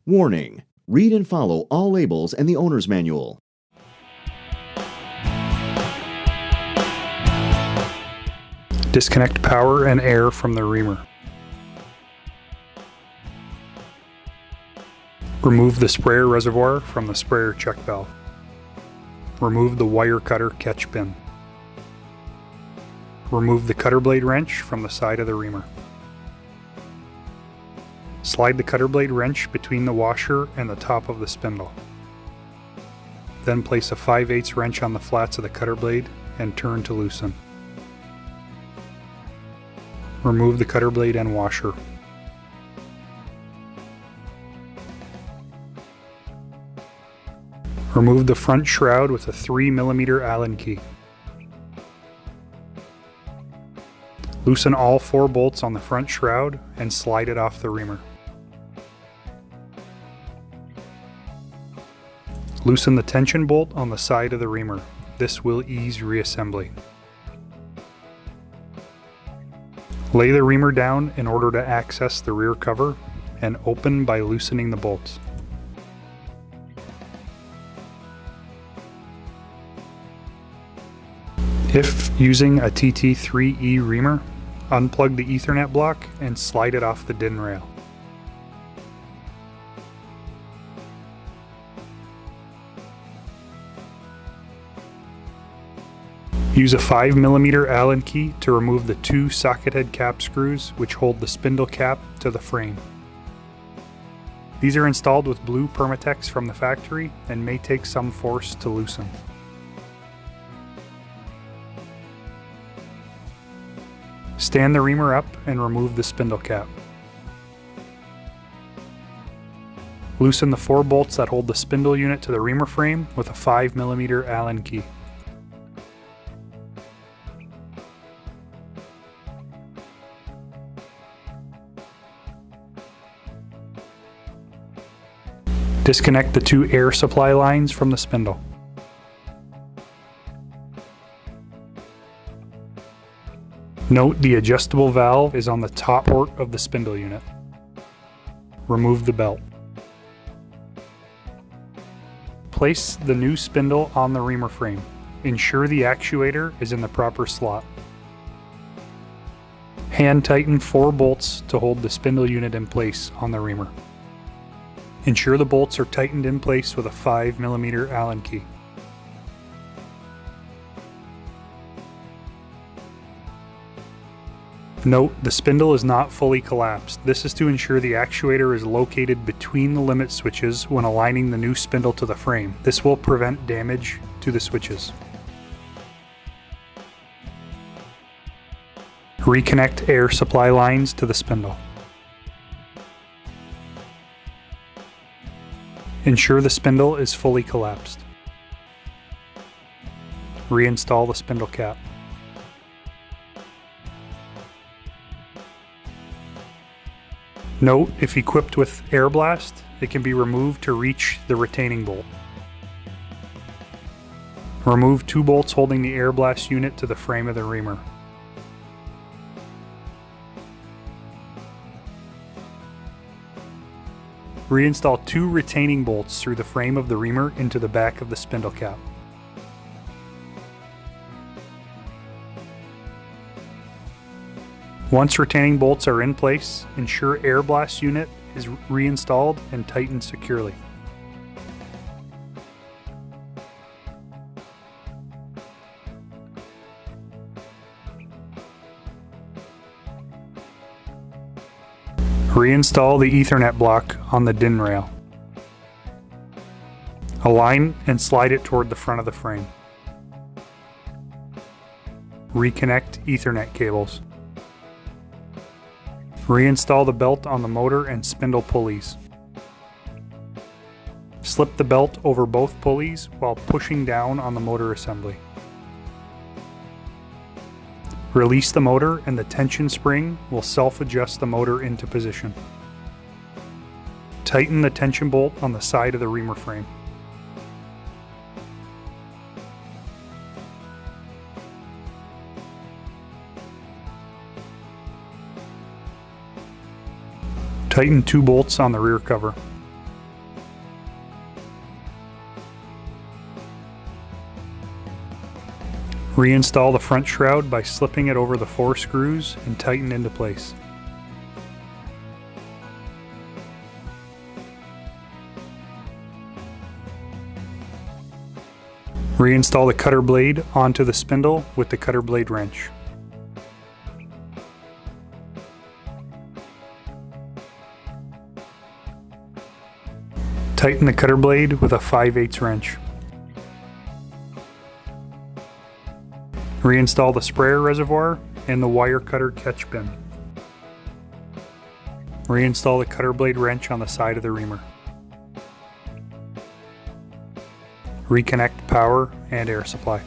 Warning: read and follow all labels and the owner's manual. Disconnect power and air from the reamer. Remove the sprayer reservoir from the sprayer check valve. Remove the wire cutter catch pin. Remove the cutter blade wrench from the side of the reamer. Slide the cutter blade wrench between the washer and the top of the spindle. Then place a 5/8 wrench on the flats of the cutter blade and turn to loosen. Remove the cutter blade and washer. Remove the front shroud with a 3mm Allen key. Loosen all 4 bolts on the front shroud and slide it off the reamer. Loosen the tension bolt on the side of the reamer. This will ease reassembly. Lay the reamer down in order to access the rear cover and open by loosening the bolts. If using a TT3E reamer, unplug the Ethernet block and slide it off the DIN rail. Use a 5mm Allen key to remove the 2 socket head cap screws which hold the spindle cap to the frame. These are installed with blue Permatex from the factory and may take some force to loosen. Stand the reamer up and remove the spindle cap. Loosen the 4 bolts that hold the spindle unit to the reamer frame with a 5mm Allen key. Disconnect the 2 air supply lines from the spindle. Note the adjustable valve is on the top port of the spindle unit. Remove the belt. Place the new spindle on the reamer frame. Ensure the actuator is in the proper slot. Hand tighten 4 bolts to hold the spindle unit in place on the reamer. Ensure the bolts are tightened in place with a 5mm Allen key. Note, the spindle is not fully collapsed. This is to ensure the actuator is located between the limit switches when aligning the new spindle to the frame. This will prevent damage to the switches. Reconnect air supply lines to the spindle. Ensure the spindle is fully collapsed. Reinstall the spindle cap. Note, if equipped with air blast, it can be removed to reach the retaining bolt. Remove 2 bolts holding the air blast unit to the frame of the reamer. Reinstall 2 retaining bolts through the frame of the reamer into the back of the spindle cap. Once retaining bolts are in place, ensure air blast unit is reinstalled and tightened securely. Reinstall the Ethernet block on the DIN rail. Align and slide it toward the front of the frame. Reconnect Ethernet cables. Reinstall the belt on the motor and spindle pulleys. Slip the belt over both pulleys while pushing down on the motor assembly. Release the motor and the tension spring will self-adjust the motor into position. Tighten the tension bolt on the side of the reamer frame. Tighten 2 bolts on the rear cover. Reinstall the front shroud by slipping it over the 4 screws and tighten into place. Reinstall the cutter blade onto the spindle with the cutter blade wrench. Tighten the cutter blade with a 5/8 wrench. Reinstall the sprayer reservoir and the wire cutter catch pin. Reinstall the cutter blade wrench on the side of the reamer. Reconnect power and air supply.